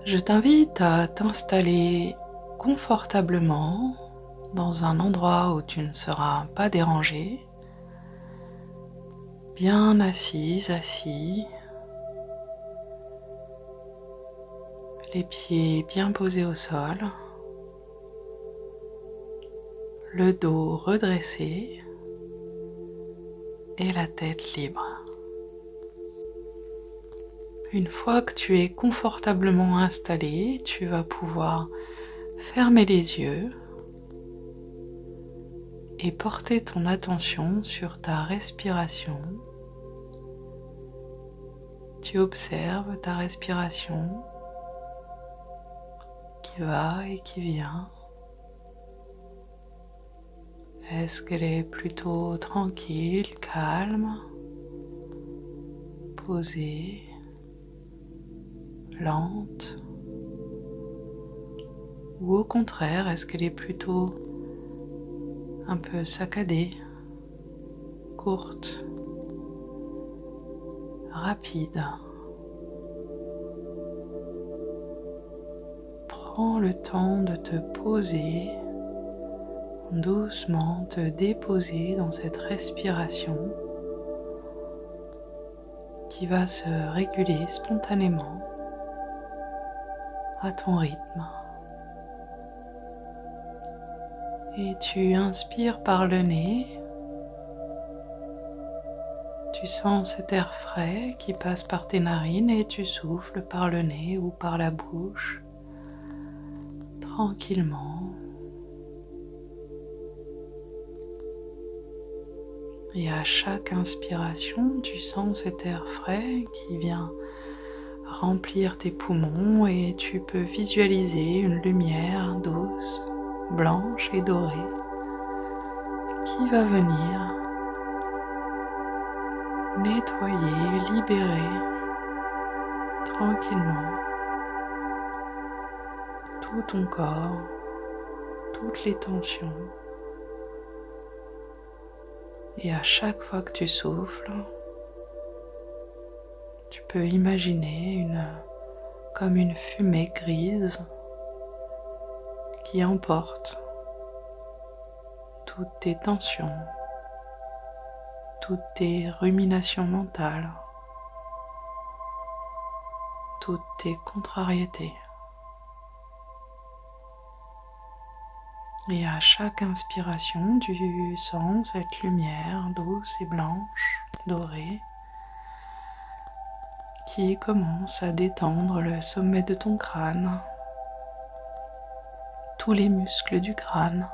Je t'invite à t'installer confortablement dans un endroit où tu ne seras pas dérangé, bien assise, assis, les pieds bien posés au sol, le dos redressé et la tête libre. Une fois que tu es confortablement installé, tu vas pouvoir fermer les yeux et porter ton attention sur ta respiration. Tu observes ta respiration qui va et qui vient. Est-ce qu'elle est plutôt tranquille, calme, posée, lente? Ou au contraire, est-ce qu'elle est plutôt un peu saccadée, courte, rapide? Prends le temps de te poser, doucement te déposer dans cette respiration qui va se réguler spontanément à ton rythme. Et tu inspires par le nez, tu sens cet air frais qui passe par tes narines et tu souffles par le nez ou par la bouche, tranquillement. Et à chaque inspiration, tu sens cet air frais qui vient remplir tes poumons et tu peux visualiser une lumière douce, blanche et dorée qui va venir nettoyer, libérer tranquillement tout ton corps, toutes les tensions. Et à chaque fois que tu souffles, tu peux imaginer comme une fumée grise qui emporte toutes tes tensions, toutes tes ruminations mentales, toutes tes contrariétés. Et à chaque inspiration, tu sens cette lumière douce et blanche, dorée, qui commence à détendre le sommet de ton crâne, tous les muscles du crâne,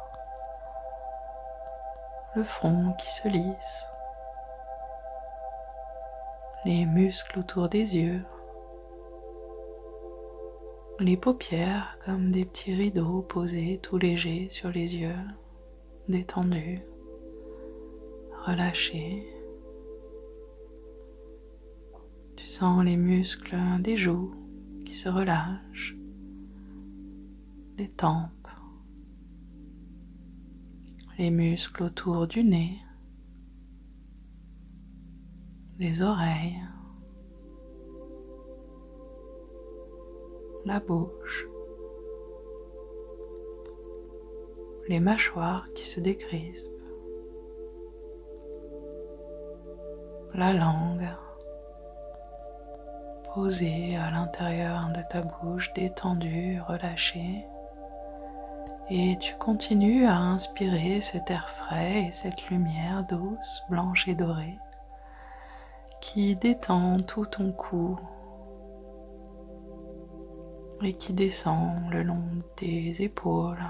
le front qui se lisse, les muscles autour des yeux, les paupières comme des petits rideaux posés tout légers sur les yeux, détendus, relâchés. Tu sens les muscles des joues qui se relâchent, des tempes, les muscles autour du nez, des oreilles, la bouche, les mâchoires qui se décrispent, la langue posée à l'intérieur de ta bouche, détendue, relâchée. Et tu continues à inspirer cet air frais et cette lumière douce, blanche et dorée qui détend tout ton cou et qui descend le long de tes épaules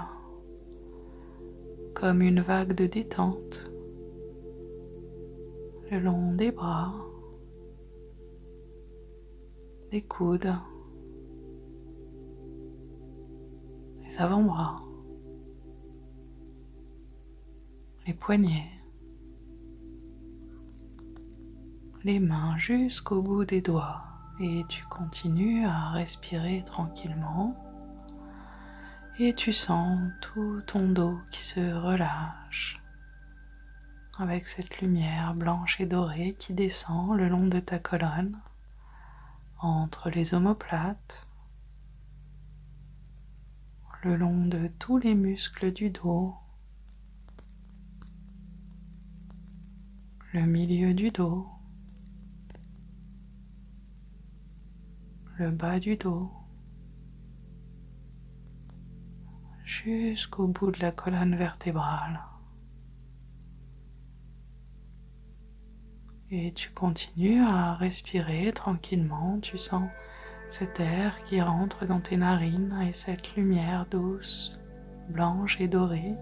comme une vague de détente le long des bras, des coudes, les avant-bras, les poignets, les mains jusqu'au bout des doigts. Et tu continues à respirer tranquillement et tu sens tout ton dos qui se relâche avec cette lumière blanche et dorée qui descend le long de ta colonne, entre les omoplates, le long de tous les muscles du dos, le milieu du dos, le bas du dos, jusqu'au bout de la colonne vertébrale. Et tu continues à respirer tranquillement, tu sens cet air qui rentre dans tes narines et cette lumière douce, blanche et dorée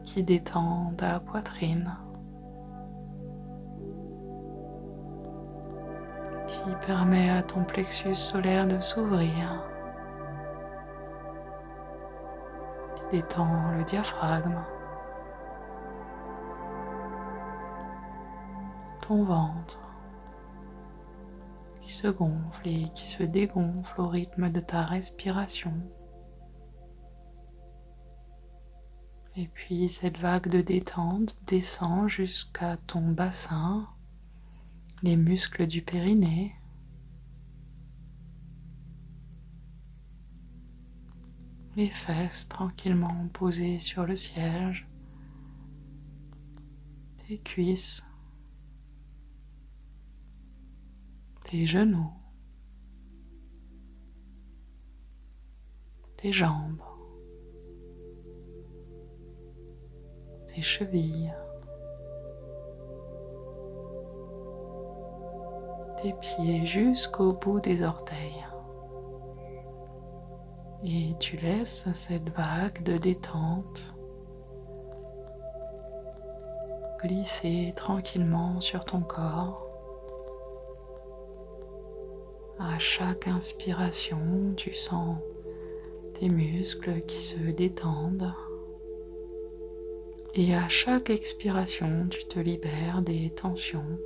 qui détend ta poitrine, qui permet à ton plexus solaire de s'ouvrir, qui détend le diaphragme, ton ventre qui se gonfle et qui se dégonfle au rythme de ta respiration. Et puis cette vague de détente descend jusqu'à ton bassin, les muscles du périnée, les fesses tranquillement posées sur le siège, tes cuisses, tes genoux, tes jambes, tes chevilles, tes pieds jusqu'au bout des orteils. Et tu laisses cette vague de détente glisser tranquillement sur ton corps. À chaque inspiration, tu sens tes muscles qui se détendent. Et à chaque expiration, tu te libères des tensions,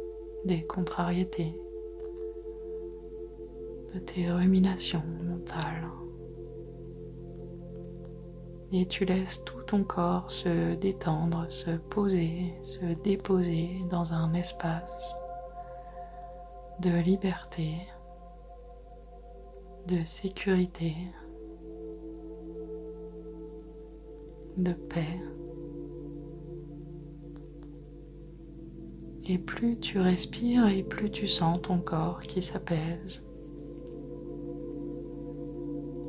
des contrariétés, de tes ruminations mentales. Et tu laisses tout ton corps se détendre, se poser, se déposer dans un espace de liberté, de sécurité, de paix. Et plus tu respires et plus tu sens ton corps qui s'apaise,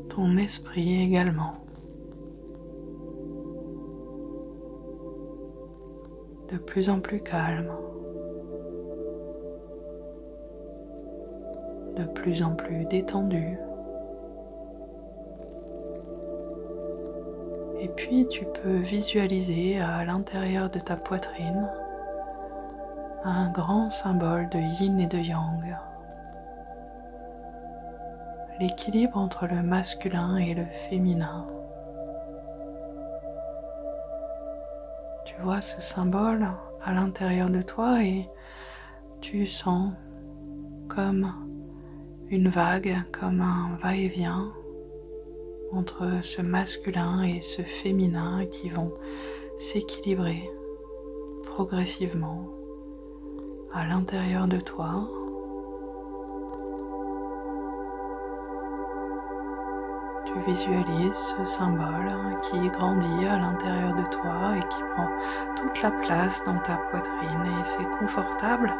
ton esprit également. De plus en plus calme, de plus en plus détendu. Et puis tu peux visualiser à l'intérieur de ta poitrine un grand symbole de yin et de yang. L'équilibre entre le masculin et le féminin. Tu vois ce symbole à l'intérieur de toi et tu sens comme une vague, comme un va-et-vient entre ce masculin et ce féminin qui vont s'équilibrer progressivement à l'intérieur de toi. Tu visualises ce symbole qui grandit à l'intérieur de toi et qui prend toute la place dans ta poitrine et c'est confortable,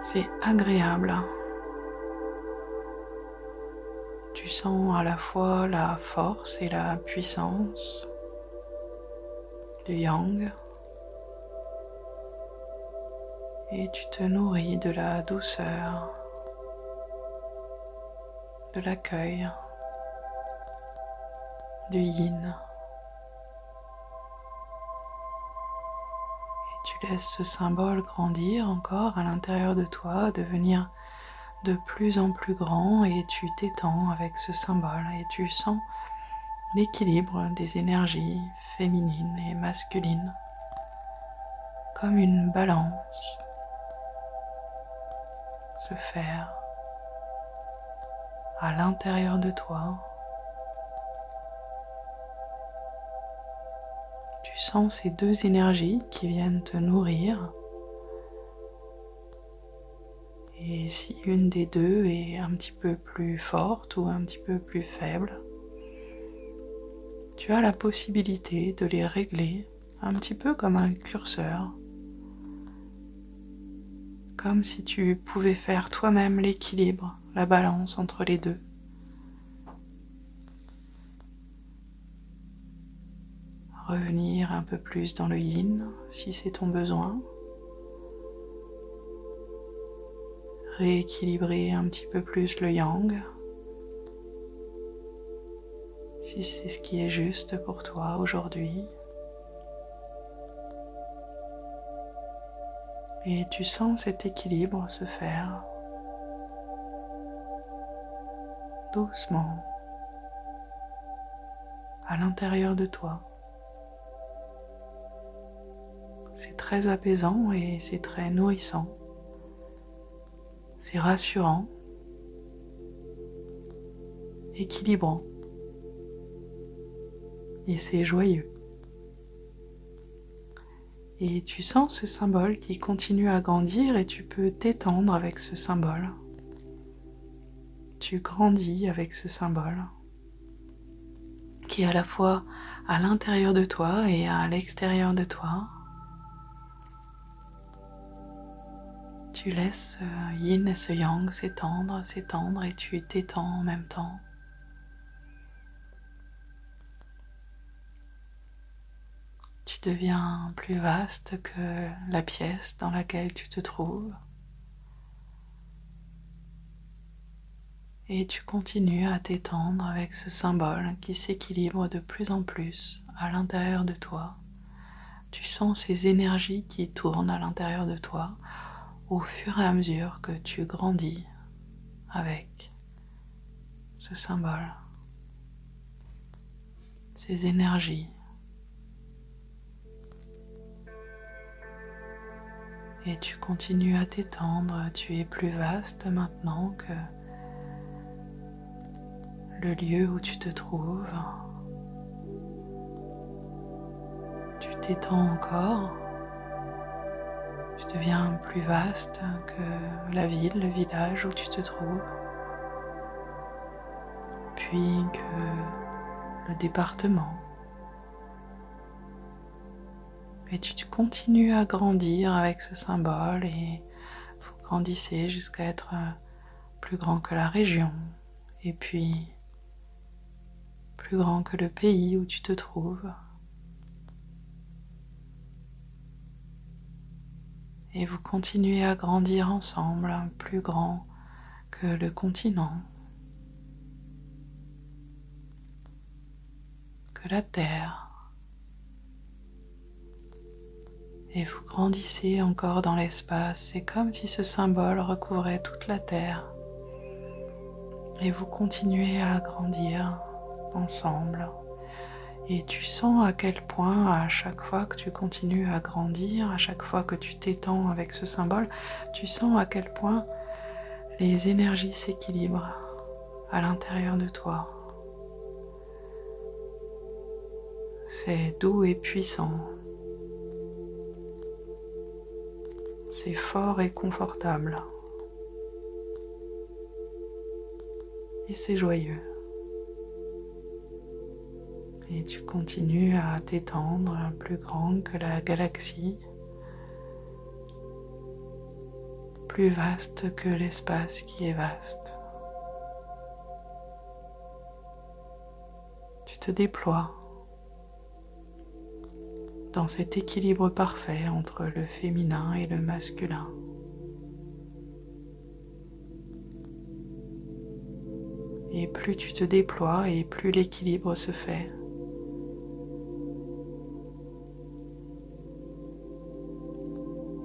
c'est agréable. Tu sens à la fois la force et la puissance du yang et tu te nourris de la douceur, de l'accueil, du yin. Et tu laisses ce symbole grandir encore à l'intérieur de toi, devenir de plus en plus grand et tu t'étends avec ce symbole et tu sens l'équilibre des énergies féminines et masculines comme une balance se faire à l'intérieur de toi. Tu sens ces deux énergies qui viennent te nourrir. Et si une des deux est un petit peu plus forte ou un petit peu plus faible, tu as la possibilité de les régler un petit peu comme un curseur, comme si tu pouvais faire toi-même l'équilibre, la balance entre les deux. Revenir un peu plus dans le yin si c'est ton besoin. Rééquilibrer un petit peu plus le yang si c'est ce qui est juste pour toi aujourd'hui. Et tu sens cet équilibre se faire doucement à l'intérieur de toi. C'est très apaisant et c'est très nourrissant. C'est rassurant, équilibrant et c'est joyeux. Et tu sens ce symbole qui continue à grandir et tu peux t'étendre avec ce symbole. Tu grandis avec ce symbole qui est à la fois à l'intérieur de toi et à l'extérieur de toi. Tu laisses ce yin et ce yang s'étendre, s'étendre et tu t'étends en même temps. Tu deviens plus vaste que la pièce dans laquelle tu te trouves. Et tu continues à t'étendre avec ce symbole qui s'équilibre de plus en plus à l'intérieur de toi. Tu sens ces énergies qui tournent à l'intérieur de toi au fur et à mesure que tu grandis avec ce symbole. Ces énergies. Et tu continues à t'étendre, tu es plus vaste maintenant que le lieu où tu te trouves. Tu t'étends encore, tu deviens plus vaste que la ville, le village où tu te trouves, puis que le département. Et tu continues à grandir avec ce symbole et vous grandissez jusqu'à être plus grand que la région et puis plus grand que le pays où tu te trouves. Et vous continuez à grandir ensemble, plus grand que le continent, que la terre. Et vous grandissez encore dans l'espace. C'est comme si ce symbole recouvrait toute la terre. Et vous continuez à grandir ensemble. Et tu sens à quel point, à chaque fois que tu continues à grandir, à chaque fois que tu t'étends avec ce symbole, tu sens à quel point les énergies s'équilibrent à l'intérieur de toi. C'est doux et puissant. C'est fort et confortable. Et c'est joyeux. Et tu continues à t'étendre plus grand que la galaxie, plus vaste que l'espace qui est vaste. Tu te déploies dans cet équilibre parfait entre le féminin et le masculin. Et plus tu te déploies et plus l'équilibre se fait.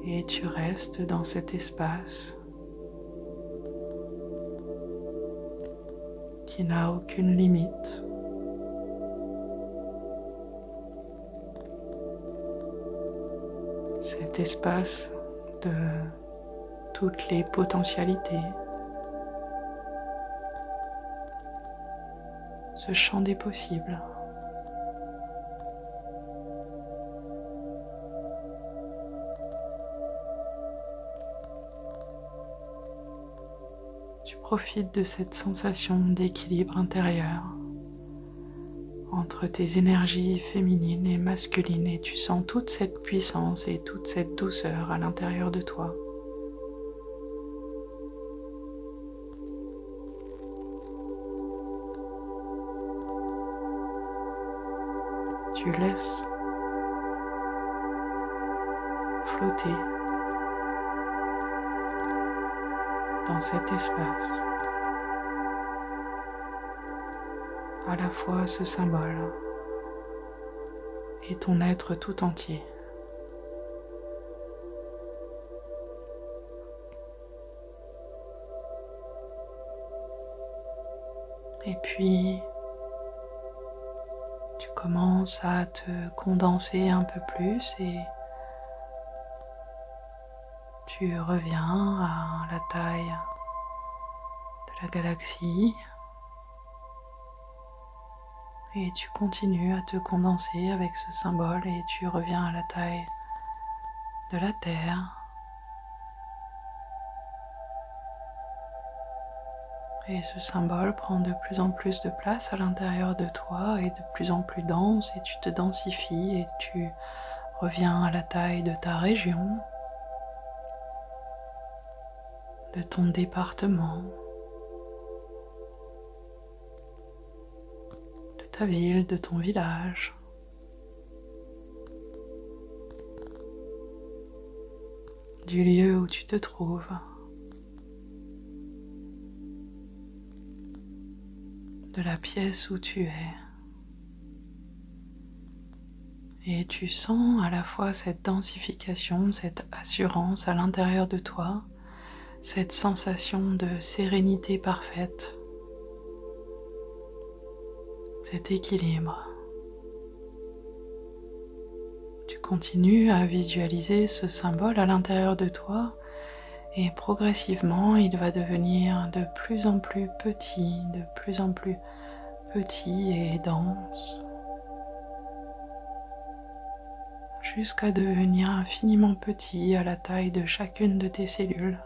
Et tu restes dans cet espace qui n'a aucune limite. Cet espace de toutes les potentialités, ce champ des possibles. Tu profites de cette sensation d'équilibre intérieur entre tes énergies féminines et masculines et tu sens toute cette puissance et toute cette douceur à l'intérieur de toi. Tu laisses flotter dans cet espace à la fois ce symbole et ton être tout entier. Et puis, tu commences à te condenser un peu plus et tu reviens à la taille de la galaxie et tu continues à te condenser avec ce symbole et tu reviens à la taille de la Terre. Et ce symbole prend de plus en plus de place à l'intérieur de toi et de plus en plus dense et tu te densifies et tu reviens à la taille de ta région, de ton département, de ta ville, de ton village. Du lieu où tu te trouves. De la pièce où tu es. Et tu sens à la fois cette densification, cette assurance à l'intérieur de toi, cette sensation de sérénité parfaite, cet équilibre. Tu continues à visualiser ce symbole à l'intérieur de toi et progressivement il va devenir de plus en plus petit, de plus en plus petit et dense, jusqu'à devenir infiniment petit à la taille de chacune de tes cellules,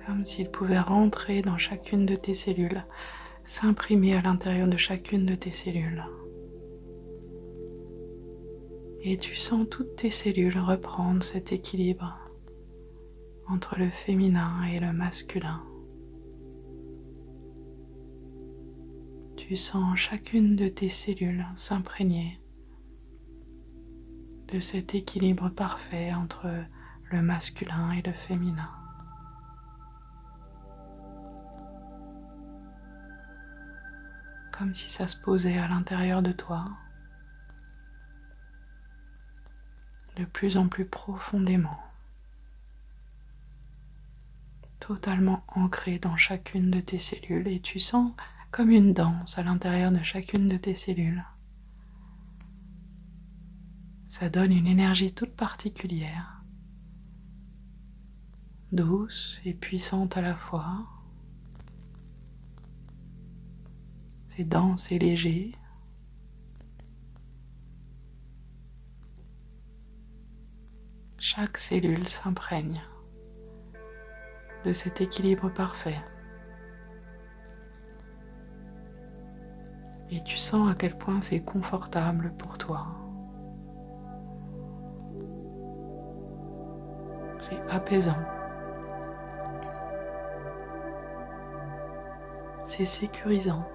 comme s'il pouvait rentrer dans chacune de tes cellules, s'imprimer à l'intérieur de chacune de tes cellules. Et tu sens toutes tes cellules reprendre cet équilibre entre le féminin et le masculin. Tu sens chacune de tes cellules s'imprégner de cet équilibre parfait entre le masculin et le féminin. Comme si ça se posait à l'intérieur de toi, de plus en plus profondément, totalement ancré dans chacune de tes cellules et tu sens comme une danse à l'intérieur de chacune de tes cellules. Ça donne une énergie toute particulière, douce et puissante à la fois. C'est dense et léger. Chaque cellule s'imprègne de cet équilibre parfait. Et tu sens à quel point c'est confortable pour toi. C'est apaisant. C'est sécurisant.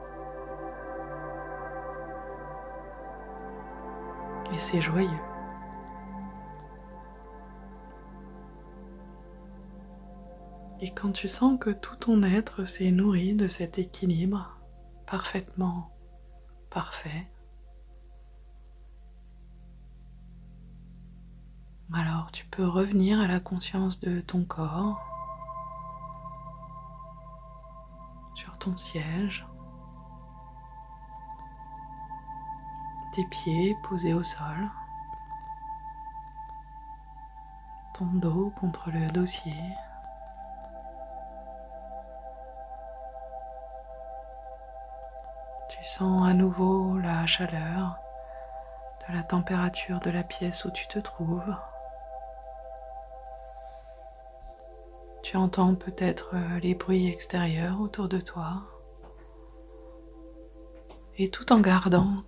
Et c'est joyeux. Et quand tu sens que tout ton être s'est nourri de cet équilibre parfaitement parfait, alors tu peux revenir à la conscience de ton corps, sur ton siège, tes pieds posés au sol, ton dos contre le dossier. Tu sens à nouveau la chaleur de la température de la pièce où tu te trouves. Tu entends peut-être les bruits extérieurs autour de toi. Et tout en gardant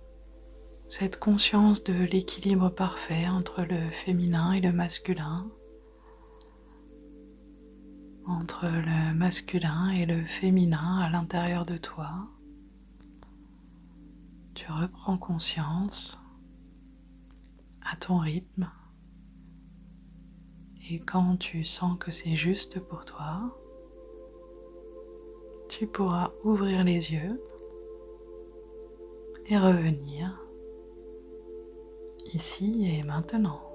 cette conscience de l'équilibre parfait entre le féminin et le masculin, entre le masculin et le féminin à l'intérieur de toi, tu reprends conscience à ton rythme et quand tu sens que c'est juste pour toi, tu pourras ouvrir les yeux et revenir ici et maintenant.